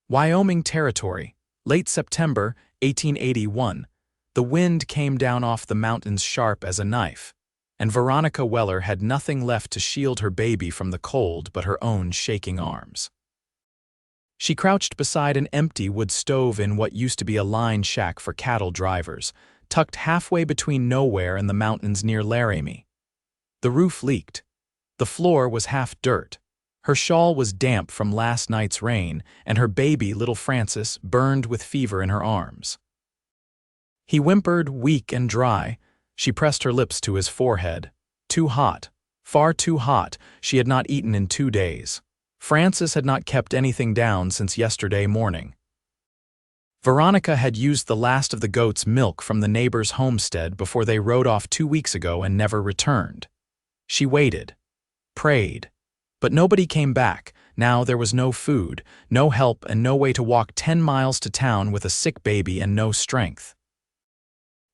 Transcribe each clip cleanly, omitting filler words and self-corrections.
Wyoming Territory, late September 1881. The wind came down off the mountains sharp as a knife, and Veronica Weller had nothing left to shield her baby from the cold but her own shaking arms. She crouched beside an empty wood stove in what used to be a line shack for cattle drivers, tucked halfway between nowhere and the mountains near Laramie. The roof leaked. The floor was half dirt. Her shawl was damp from last night's rain, and her baby, little Francis, burned with fever in her arms. He whimpered, weak and dry. She pressed her lips to his forehead. Too hot. Far too hot. She had not eaten in 2 days. Francis had not kept anything down since yesterday morning. Veronica had used the last of the goat's milk from the neighbor's homestead before they rode off 2 weeks ago and never returned. She waited. Prayed. But nobody came back. Now there was no food, no help, and no way to walk 10 miles to town with a sick baby and no strength.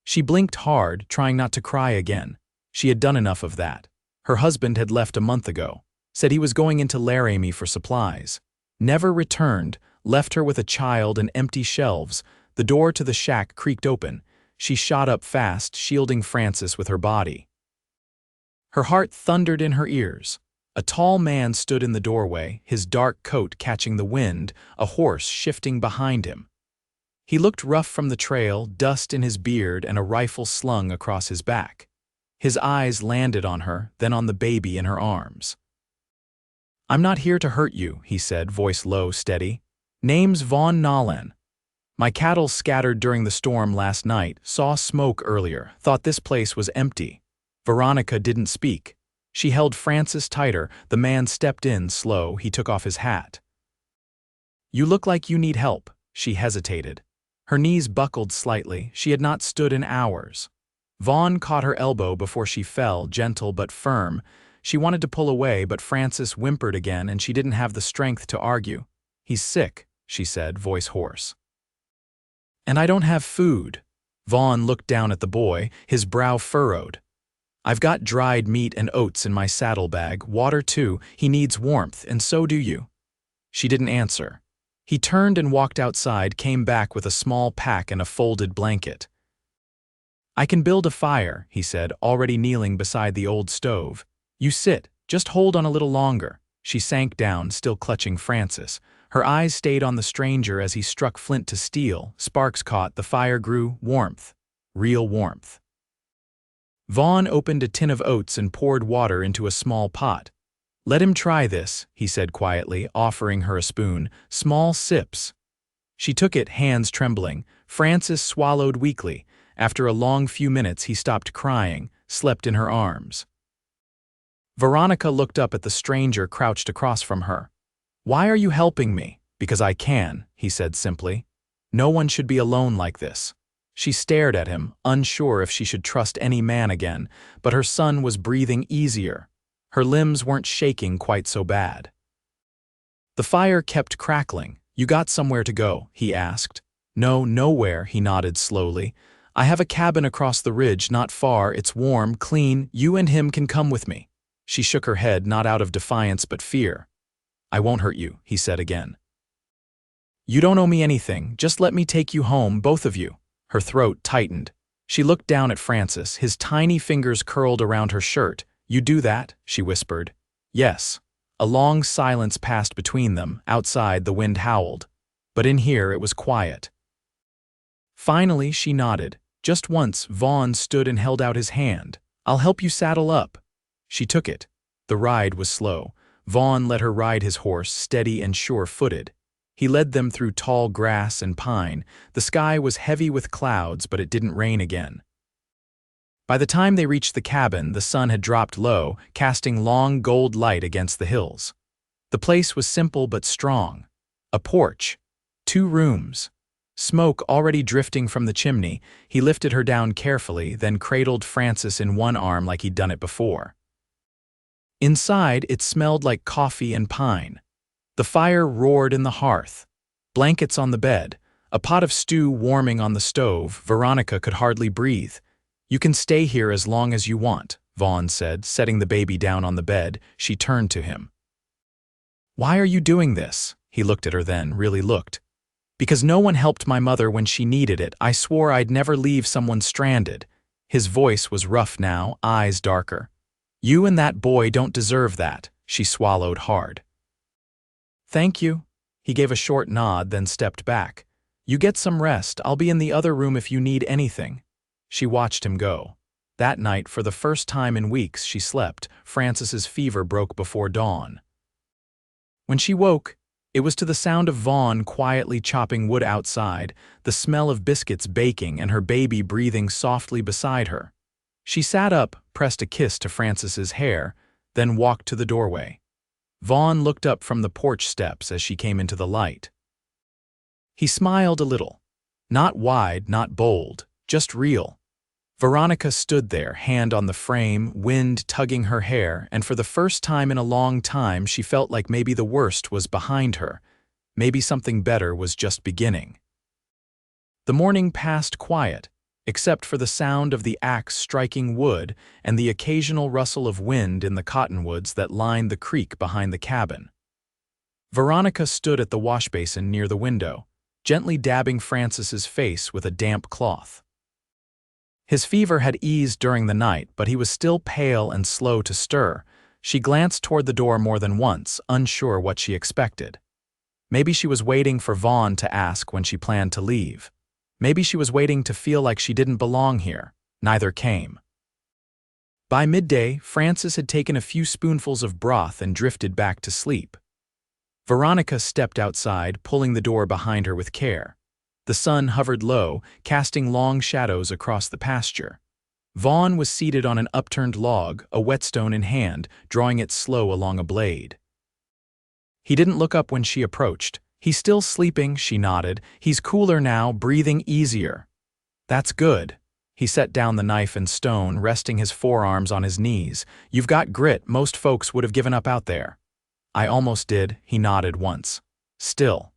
She blinked hard, trying not to cry again. She had done enough of that. Her husband had left a month ago, said he was going into Laramie for supplies. Never returned, left her with a child and empty shelves. The door to the shack creaked open. She shot up fast, shielding Francis with her body. Her heart thundered in her ears. A tall man stood in the doorway, his dark coat catching the wind, a horse shifting behind him. He looked rough from the trail, dust in his beard and a rifle slung across his back. His eyes landed on her, then on the baby in her arms. "I'm not here to hurt you," he said, voice low, steady. "Name's Vaughn Nolan. My cattle scattered during the storm last night, saw smoke earlier, thought this place was empty." Veronica didn't speak. She held Francis tighter. The man stepped in, slow. He took off his hat. "You look like you need help." She hesitated. Her knees buckled slightly. She had not stood in hours. Vaughn caught her elbow before she fell, gentle but firm. She wanted to pull away, but Francis whimpered again, and she didn't have the strength to argue. "He's sick," she said, voice hoarse. "And I don't have food." Vaughn looked down at the boy, his brow furrowed. "I've got dried meat and oats in my saddlebag, water too. He needs warmth, and so do you." She didn't answer. He turned and walked outside, came back with a small pack and a folded blanket. "I can build a fire," he said, already kneeling beside the old stove. "You sit, just hold on a little longer." She sank down, still clutching Francis. Her eyes stayed on the stranger as he struck flint to steel. Sparks caught, the fire grew, warmth. Real warmth. Vaughn opened a tin of oats and poured water into a small pot. "Let him try this," he said quietly, offering her a spoon. "Small sips." She took it, hands trembling. Francis swallowed weakly. After a long few minutes he stopped crying, slept in her arms. Veronica looked up at the stranger crouched across from her. "Why are you helping me?" "Because I can," he said simply. "No one should be alone like this." She stared at him, unsure if she should trust any man again, but her son was breathing easier. Her limbs weren't shaking quite so bad. The fire kept crackling. "You got somewhere to go?" he asked. "No, nowhere," he nodded slowly. "I have a cabin across the ridge, not far. It's warm, clean. You and him can come with me." She shook her head, not out of defiance but fear. "I won't hurt you," he said again. "You don't owe me anything. Just let me take you home, both of you." Her throat tightened. She looked down at Francis, his tiny fingers curled around her shirt. "You do that?" she whispered. "Yes." A long silence passed between them. Outside, the wind howled. But in here, it was quiet. Finally, she nodded. Just once, Vaughn stood and held out his hand. "I'll help you saddle up." She took it. The ride was slow. Vaughn let her ride his horse, steady and sure-footed. He led them through tall grass and pine. The sky was heavy with clouds, but it didn't rain again. By the time they reached the cabin, the sun had dropped low, casting long gold light against the hills. The place was simple but strong. A porch. 2 rooms. Smoke already drifting from the chimney. He lifted her down carefully, then cradled Francis in one arm like he'd done it before. Inside, it smelled like coffee and pine. The fire roared in the hearth. Blankets on the bed. A pot of stew warming on the stove. Veronica could hardly breathe. "You can stay here as long as you want," Vaughn said, setting the baby down on the bed. She turned to him. "Why are you doing this?" He looked at her then, really looked. Because no one helped my mother when she needed it, I swore I'd never leave someone stranded. His voice was rough now, eyes darker. You and that boy don't deserve that, she swallowed hard. Thank you. He gave a short nod, then stepped back. You get some rest, I'll be in the other room if you need anything. She watched him go. That night, for the first time in weeks, she slept. Frances's fever broke before dawn. When she woke, it was to the sound of Vaughn quietly chopping wood outside, the smell of biscuits baking, and her baby breathing softly beside her. She sat up, pressed a kiss to Frances's hair, then walked to the doorway. Vaughn looked up from the porch steps as she came into the light. He smiled a little. Not wide, not bold, just real. Veronica stood there, hand on the frame, wind tugging her hair, and for the first time in a long time she felt like maybe the worst was behind her. Maybe something better was just beginning. The morning passed quiet, except for the sound of the axe striking wood and the occasional rustle of wind in the cottonwoods that lined the creek behind the cabin. Veronica stood at the washbasin near the window, gently dabbing Frances's face with a damp cloth. His fever had eased during the night, but he was still pale and slow to stir. She glanced toward the door more than once, unsure what she expected. Maybe she was waiting for Vaughn to ask when she planned to leave. Maybe she was waiting to feel like she didn't belong here. Neither came. By midday, Frances had taken a few spoonfuls of broth and drifted back to sleep. Veronica stepped outside, pulling the door behind her with care. The sun hovered low, casting long shadows across the pasture. Vaughn was seated on an upturned log, a whetstone in hand, drawing it slow along a blade. He didn't look up when she approached. He's still sleeping, she nodded. He's cooler now, breathing easier. That's good. He set down the knife and stone, resting his forearms on his knees. You've got grit, most folks would have given up out there. I almost did, he nodded once. Still.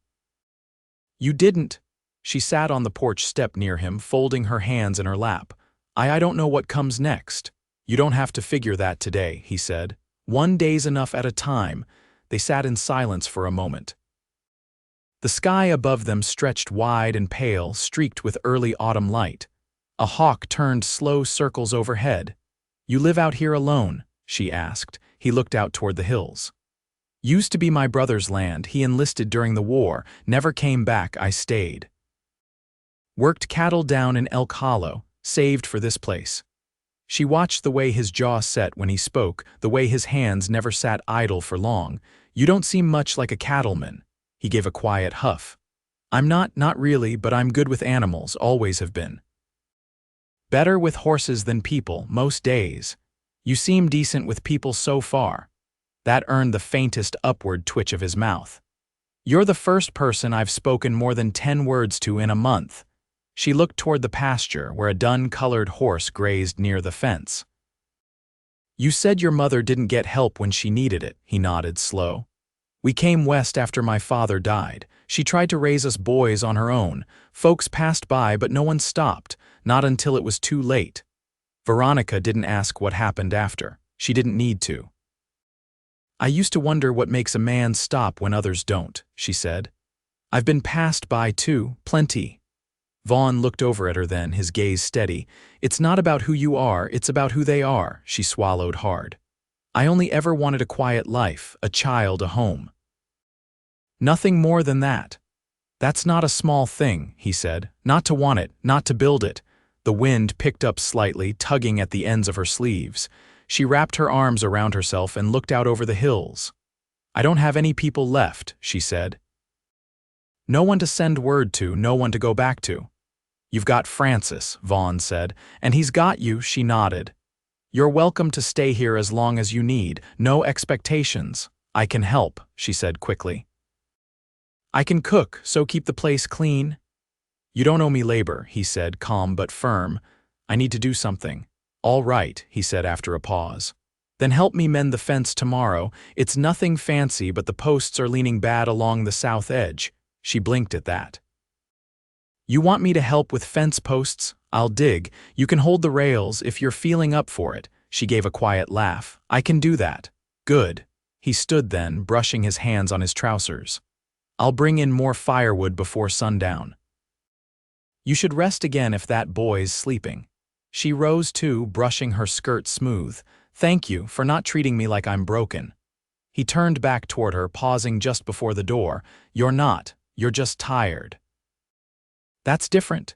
You didn't. She sat on the porch step near him, folding her hands in her lap. I don't know what comes next. You don't have to figure that today, he said. One day's enough at a time. They sat in silence for a moment. The sky above them stretched wide and pale, streaked with early autumn light. A hawk turned slow circles overhead. You live out here alone? She asked. He looked out toward the hills. Used to be my brother's land. He enlisted during the war. Never came back. I stayed. Worked cattle down in Elk Hollow, saved for this place. She watched the way his jaw set when he spoke, the way his hands never sat idle for long. You don't seem much like a cattleman. He gave a quiet huff. I'm not really, but I'm good with animals, always have been. Better with horses than people, most days. You seem decent with people so far. That earned the faintest upward twitch of his mouth. You're the first person I've spoken more than 10 words to in a month. She looked toward the pasture, where a dun-colored horse grazed near the fence. You said your mother didn't get help when she needed it, he nodded, slow. We came west after my father died. She tried to raise us boys on her own. Folks passed by, but no one stopped, not until it was too late. Veronica didn't ask what happened after. She didn't need to. I used to wonder what makes a man stop when others don't, she said. I've been passed by too, plenty. Vaughn looked over at her then, his gaze steady. It's not about who you are, it's about who they are, she swallowed hard. I only ever wanted a quiet life, a child, a home. Nothing more than that. That's not a small thing, he said. Not to want it, not to build it. The wind picked up slightly, tugging at the ends of her sleeves. She wrapped her arms around herself and looked out over the hills. I don't have any people left, she said. No one to send word to, no one to go back to. You've got Frances, Vaughn said, and he's got you, she nodded. You're welcome to stay here as long as you need, no expectations. I can help, she said quickly. I can cook, so keep the place clean. You don't owe me labor, he said, calm but firm. I need to do something. All right, he said after a pause. Then help me mend the fence tomorrow. It's nothing fancy, but the posts are leaning bad along the south edge. She blinked at that. You want me to help with fence posts? I'll dig. You can hold the rails if you're feeling up for it. She gave a quiet laugh. I can do that. Good. He stood then, brushing his hands on his trousers. I'll bring in more firewood before sundown. You should rest again if that boy's sleeping. She rose too, brushing her skirt smooth. Thank you for not treating me like I'm broken. He turned back toward her, pausing just before the door. You're not, you're just tired. That's different.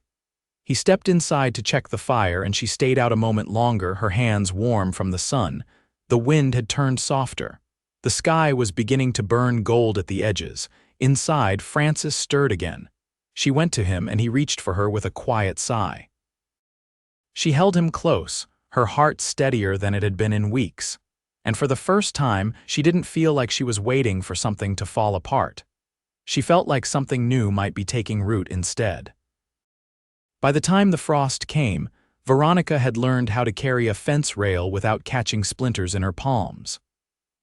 He stepped inside to check the fire, and she stayed out a moment longer, her hands warm from the sun. The wind had turned softer. The sky was beginning to burn gold at the edges. Inside, Frances stirred again. She went to him, and he reached for her with a quiet sigh. She held him close, her heart steadier than it had been in weeks. And for the first time, she didn't feel like she was waiting for something to fall apart. She felt like something new might be taking root instead. By the time the frost came, Veronica had learned how to carry a fence rail without catching splinters in her palms.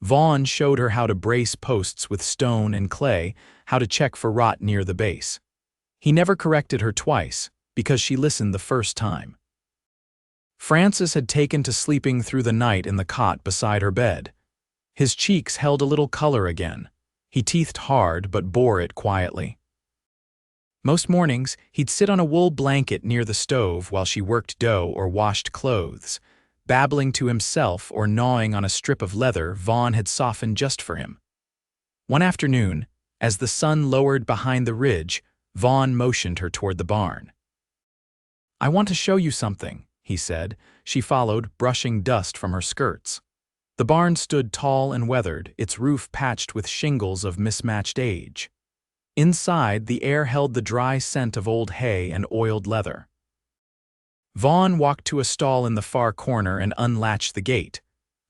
Vaughn showed her how to brace posts with stone and clay, how to check for rot near the base. He never corrected her twice, because she listened the first time. Frances had taken to sleeping through the night in the cot beside her bed. His cheeks held a little color again. He teethed hard but bore it quietly. Most mornings, he'd sit on a wool blanket near the stove while she worked dough or washed clothes, babbling to himself or gnawing on a strip of leather Vaughn had softened just for him. One afternoon, as the sun lowered behind the ridge, Vaughn motioned her toward the barn. "I want to show you something," he said. She followed, brushing dust from her skirts. The barn stood tall and weathered, its roof patched with shingles of mismatched age. Inside, the air held the dry scent of old hay and oiled leather. Vaughn walked to a stall in the far corner and unlatched the gate.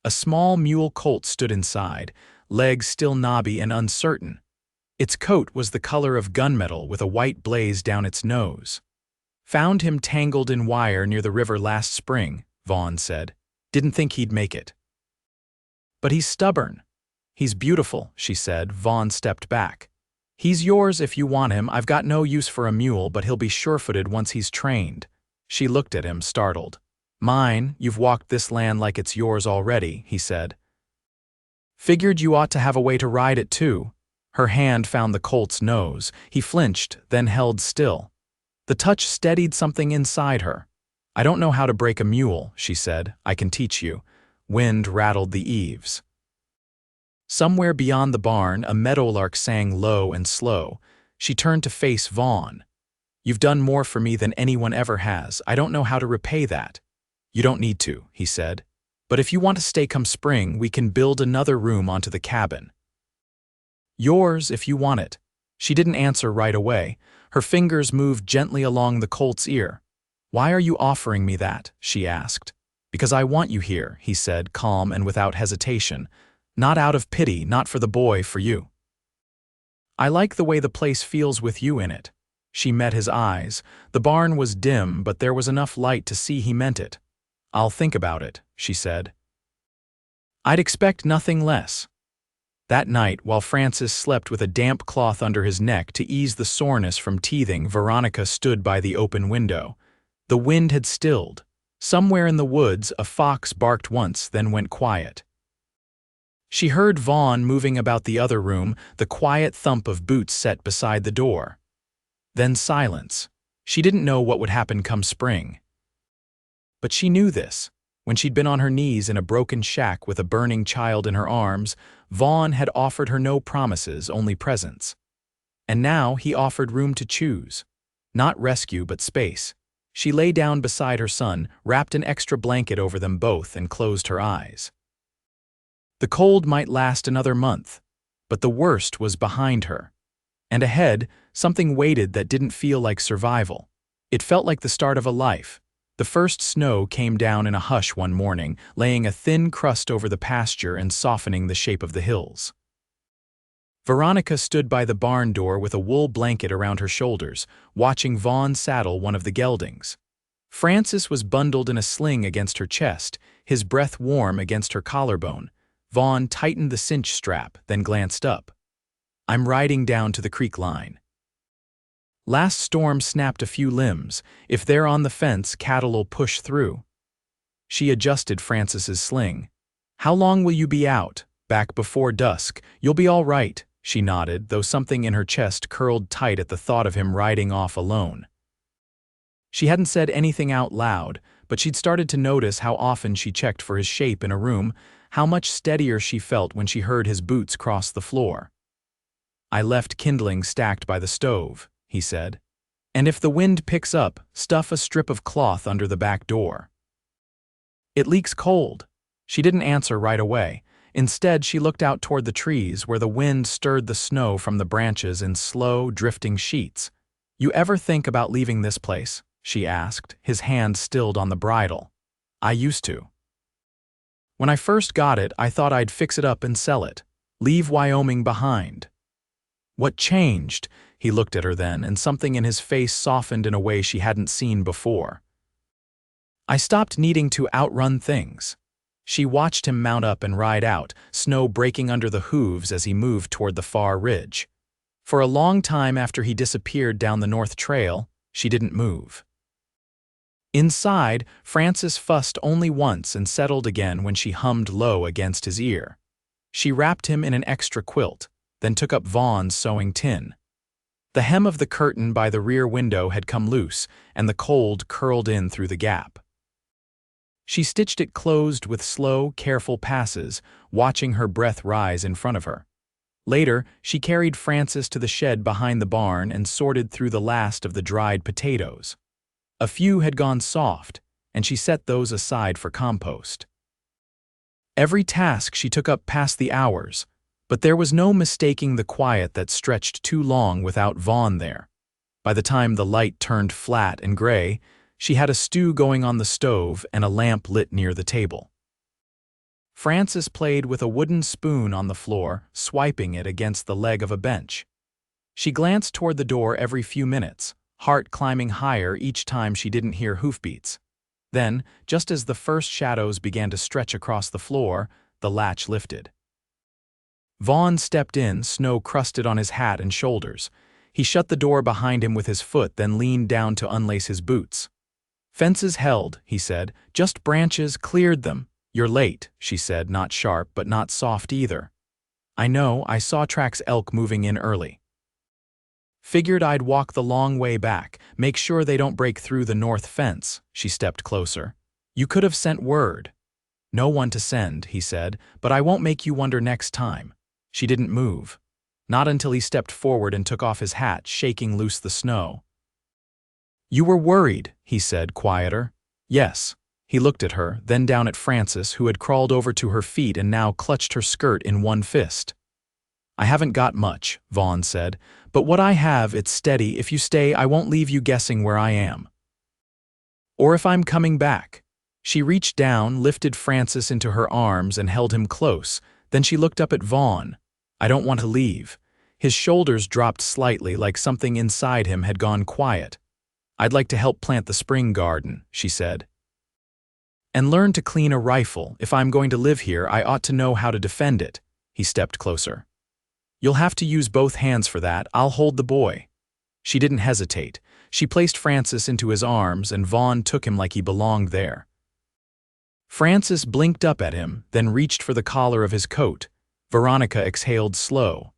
A small mule colt stood inside, legs still knobby and uncertain. Its coat was the color of gunmetal with a white blaze down its nose. "Found him tangled in wire near the river last spring," Vaughn said. "Didn't think he'd make it." "But he's stubborn." "He's beautiful," she said. Vaughn stepped back. "He's yours if you want him. I've got no use for a mule, but he'll be sure-footed once he's trained." She looked at him, startled. "Mine, you've walked this land like it's yours already," he said. "Figured you ought to have a way to ride it too." Her hand found the colt's nose. He flinched, then held still. The touch steadied something inside her. "I don't know how to break a mule," she said. "I can teach you." Wind rattled the eaves. Somewhere beyond the barn, a meadowlark sang low and slow. She turned to face Vaughn. "You've done more for me than anyone ever has. I don't know how to repay that." "You don't need to," he said. "But if you want to stay come spring, we can build another room onto the cabin." "Yours if you want it." She didn't answer right away. Her fingers moved gently along the colt's ear. "Why are you offering me that?" she asked. "Because I want you here," he said, calm and without hesitation. "Not out of pity, not for the boy, for you. I like the way the place feels with you in it." She met his eyes. The barn was dim, but there was enough light to see he meant it. "I'll think about it," she said. "I'd expect nothing less." That night, while Frances slept with a damp cloth under his neck to ease the soreness from teething, Veronica stood by the open window. The wind had stilled. Somewhere in the woods, a fox barked once, then went quiet. She heard Vaughn moving about the other room, the quiet thump of boots set beside the door. Then silence. She didn't know what would happen come spring. But she knew this. When she'd been on her knees in a broken shack with a burning child in her arms, Vaughn had offered her no promises, only presence. And now he offered room to choose. Not rescue, but space. She lay down beside her son, wrapped an extra blanket over them both, and closed her eyes. The cold might last another month, but the worst was behind her. And ahead, something waited that didn't feel like survival. It felt like the start of a life. The first snow came down in a hush one morning, laying a thin crust over the pasture and softening the shape of the hills. Veronica stood by the barn door with a wool blanket around her shoulders, watching Vaughn saddle one of the geldings. Frances was bundled in a sling against her chest, his breath warm against her collarbone. Vaughn tightened the cinch strap, then glanced up. "I'm riding down to the creek line. Last storm snapped a few limbs. If they're on the fence, cattle'll push through." She adjusted Frances's sling. "How long will you be out?" "Back before dusk. You'll be all right," she nodded, though something in her chest curled tight at the thought of him riding off alone. She hadn't said anything out loud, but she'd started to notice how often she checked for his shape in a room, how much steadier she felt when she heard his boots cross the floor. "I left kindling stacked by the stove," he said. "And if the wind picks up, stuff a strip of cloth under the back door." "It leaks cold." She didn't answer right away. Instead, she looked out toward the trees where the wind stirred the snow from the branches in slow, drifting sheets. "You ever think about leaving this place?" she asked, his hand stilled on the bridle. "I used to. When I first got it, I thought I'd fix it up and sell it. Leave Wyoming behind." "What changed?" He looked at her then, and something in his face softened in a way she hadn't seen before. "I stopped needing to outrun things." She watched him mount up and ride out, snow breaking under the hooves as he moved toward the far ridge. For a long time after he disappeared down the north trail, she didn't move. Inside, Frances fussed only once and settled again when she hummed low against his ear. She wrapped him in an extra quilt, then took up Vaughn's sewing tin. The hem of the curtain by the rear window had come loose, and the cold curled in through the gap. She stitched it closed with slow, careful passes, watching her breath rise in front of her. Later, she carried Frances to the shed behind the barn and sorted through the last of the dried potatoes. A few had gone soft, and she set those aside for compost. Every task she took up past the hours, but there was no mistaking the quiet that stretched too long without Vaughn there. By the time the light turned flat and gray, she had a stew going on the stove and a lamp lit near the table. Frances played with a wooden spoon on the floor, swiping it against the leg of a bench. She glanced toward the door every few minutes, heart climbing higher each time she didn't hear hoofbeats. Then, just as the first shadows began to stretch across the floor, the latch lifted. Vaughn stepped in, snow crusted on his hat and shoulders. He shut the door behind him with his foot, then leaned down to unlace his boots. "Fences held," he said. "Just branches, cleared them." "You're late," she said, not sharp but not soft either. "I know, I saw tracks elk moving in early. Figured I'd walk the long way back, make sure they don't break through the north fence." She stepped closer. "You could have sent word." "No one to send," he said, "but I won't make you wonder next time." She didn't move. Not until he stepped forward and took off his hat, shaking loose the snow. "You were worried," he said, quieter. "Yes." He looked at her, then down at Frances, who had crawled over to her feet and now clutched her skirt in one fist. "I haven't got much," Vaughn said, "but what I have, it's steady. If you stay, I won't leave you guessing where I am. Or if I'm coming back." She reached down, lifted Frances into her arms and held him close. Then she looked up at Vaughn. "I don't want to leave." His shoulders dropped slightly, like something inside him had gone quiet. "I'd like to help plant the spring garden," she said. "And learn to clean a rifle. If I'm going to live here, I ought to know how to defend it." He stepped closer. "You'll have to use both hands for that. I'll hold the boy." She didn't hesitate. She placed Frances into his arms, and Vaughn took him like he belonged there. Frances blinked up at him, then reached for the collar of his coat. Veronica exhaled slow.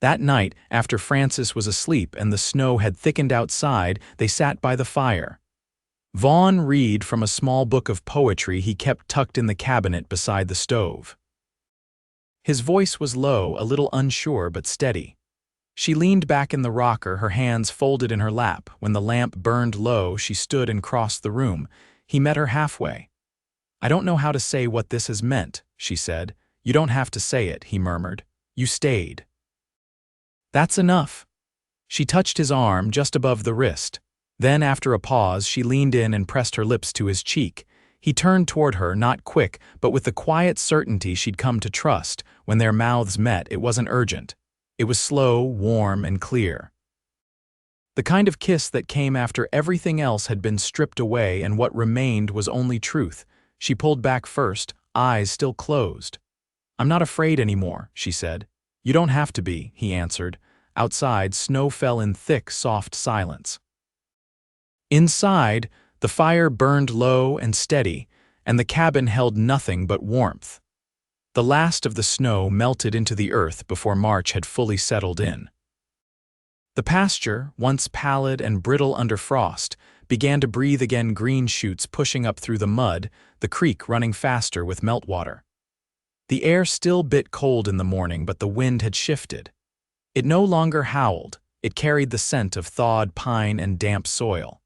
That night, after Frances was asleep and the snow had thickened outside, they sat by the fire. Vaughn read from a small book of poetry he kept tucked in the cabinet beside the stove. His voice was low, a little unsure but steady. She leaned back in the rocker, her hands folded in her lap. When the lamp burned low, she stood and crossed the room. He met her halfway. "I don't know how to say what this has meant," she said. "You don't have to say it," he murmured. "You stayed." "That's enough." She touched his arm just above the wrist. Then, after a pause, she leaned in and pressed her lips to his cheek. He turned toward her, not quick, but with the quiet certainty she'd come to trust. When their mouths met, it wasn't urgent. It was slow, warm, and clear. The kind of kiss that came after everything else had been stripped away and what remained was only truth. She pulled back first, eyes still closed. "I'm not afraid anymore," she said. "You don't have to be," he answered. Outside, snow fell in thick, soft silence. Inside, the fire burned low and steady, and the cabin held nothing but warmth. The last of the snow melted into the earth before March had fully settled in. The pasture, once pallid and brittle under frost, began to breathe again, green shoots pushing up through the mud, the creek running faster with meltwater. The air still bit cold in the morning, but the wind had shifted. It no longer howled, it carried the scent of thawed pine and damp soil.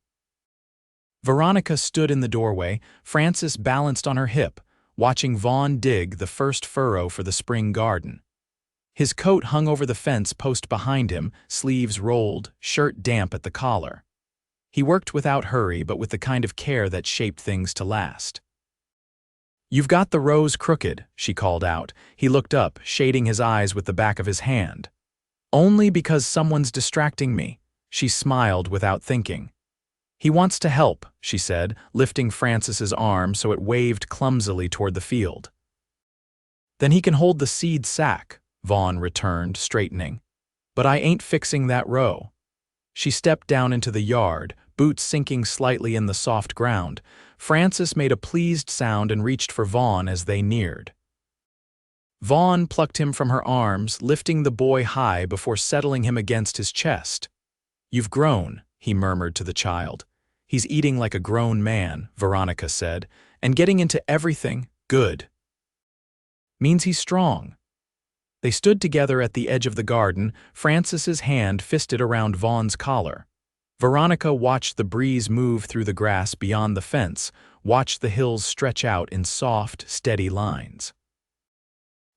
Veronica stood in the doorway, Francis balanced on her hip, watching Vaughn dig the first furrow for the spring garden. His coat hung over the fence post behind him, sleeves rolled, shirt damp at the collar. He worked without hurry, but with the kind of care that shaped things to last. "You've got the rows crooked," she called out. He looked up, shading his eyes with the back of his hand. "Only because someone's distracting me," she smiled without thinking. "He wants to help," she said, lifting Francis's arm so it waved clumsily toward the field. "Then he can hold the seed sack," Vaughn returned, straightening. "But I ain't fixing that row." She stepped down into the yard, boots sinking slightly in the soft ground. Francis made a pleased sound and reached for Vaughn as they neared. Vaughn plucked him from her arms, lifting the boy high before settling him against his chest. "You've grown," he murmured to the child. "He's eating like a grown man," Veronica said, "and getting into everything. Good. Means he's strong." They stood together at the edge of the garden, Francis's hand fisted around Vaughn's collar. Veronica watched the breeze move through the grass beyond the fence, watched the hills stretch out in soft, steady lines.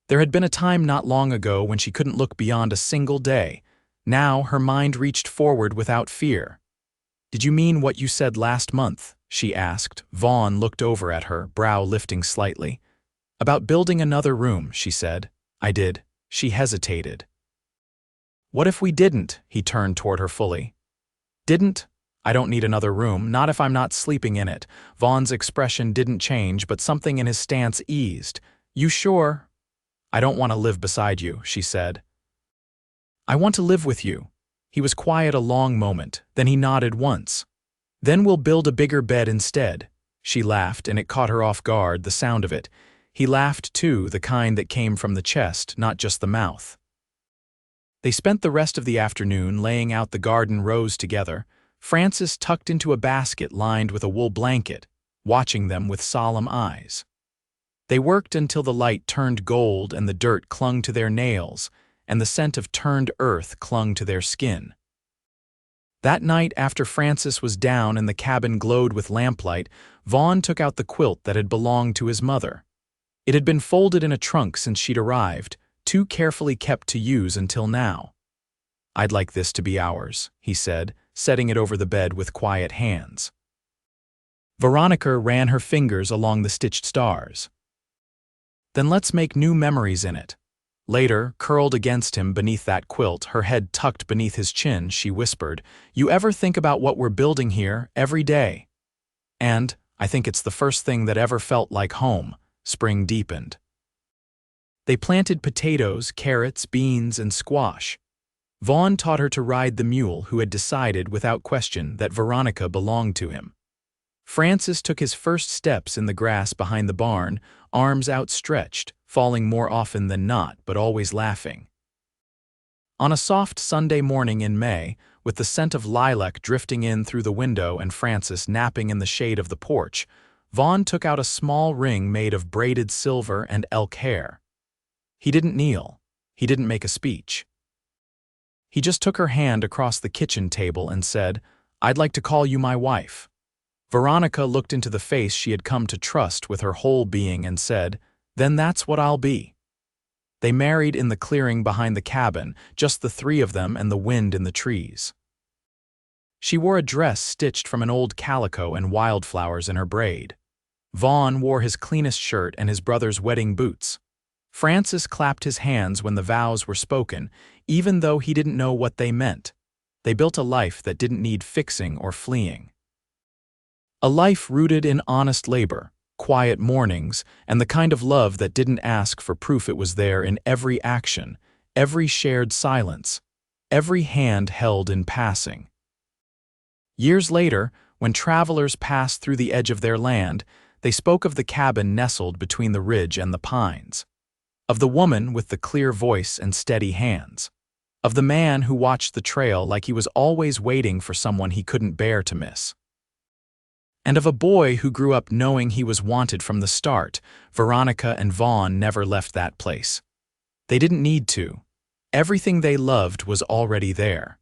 There had been a time not long ago when she couldn't look beyond a single day. Now her mind reached forward without fear. "Did you mean what you said last month?" she asked. Vaughn looked over at her, brow lifting slightly. "About building another room," she said. "I did." She hesitated. "What if we didn't?" He turned toward her fully. "Didn't? I don't need another room, not if I'm not sleeping in it." Vaughn's expression didn't change, but something in his stance eased. "You sure?" "I don't want to live beside you," she said. "I want to live with you." He was quiet a long moment, then he nodded once. "Then we'll build a bigger bed instead." She laughed, and it caught her off guard, the sound of it. He laughed too, the kind that came from the chest, not just the mouth. They spent the rest of the afternoon laying out the garden rows together, Francis tucked into a basket lined with a wool blanket, watching them with solemn eyes. They worked until the light turned gold and the dirt clung to their nails, and the scent of turned earth clung to their skin. That night, after Francis was down and the cabin glowed with lamplight, Vaughn took out the quilt that had belonged to his mother. It had been folded in a trunk since she'd arrived, too carefully kept to use until now. "I'd like this to be ours," he said, setting it over the bed with quiet hands. Veronica ran her fingers along the stitched stars. "Then let's make new memories in it." Later, curled against him beneath that quilt, her head tucked beneath his chin, she whispered, "You ever think about what we're building here every day?" And I think it's the first thing that ever felt like home. Spring deepened. They planted potatoes, carrots, beans, and squash. Vaughn taught her to ride the mule who had decided without question that Veronica belonged to him. Francis took his first steps in the grass behind the barn, arms outstretched, falling more often than not, but always laughing. On a soft Sunday morning in May, with the scent of lilac drifting in through the window and Francis napping in the shade of the porch, Vaughn took out a small ring made of braided silver and elk hair. He didn't kneel. He didn't make a speech. He just took her hand across the kitchen table and said, "I'd like to call you my wife." Veronica looked into the face she had come to trust with her whole being and said, "Then that's what I'll be." They married in the clearing behind the cabin, just the three of them and the wind in the trees. She wore a dress stitched from an old calico and wildflowers in her braid. Vaughn wore his cleanest shirt and his brother's wedding boots. Francis clapped his hands when the vows were spoken, even though he didn't know what they meant. They built a life that didn't need fixing or fleeing. A life rooted in honest labor, quiet mornings, and the kind of love that didn't ask for proof. It was there in every action, every shared silence, every hand held in passing. Years later, when travelers passed through the edge of their land, they spoke of the cabin nestled between the ridge and the pines. of the woman with the clear voice and steady hands, of the man who watched the trail like he was always waiting for someone he couldn't bear to miss. And of a boy who grew up knowing he was wanted from the start. Veronica and Vaughn never left that place. They didn't need to. Everything they loved was already there.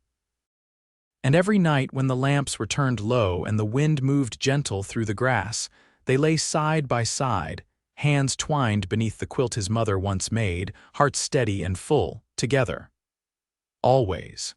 And every night when the lamps were turned low and the wind moved gentle through the grass, they lay side by side, hands twined beneath the quilt his mother once made, hearts steady and full, together. Always.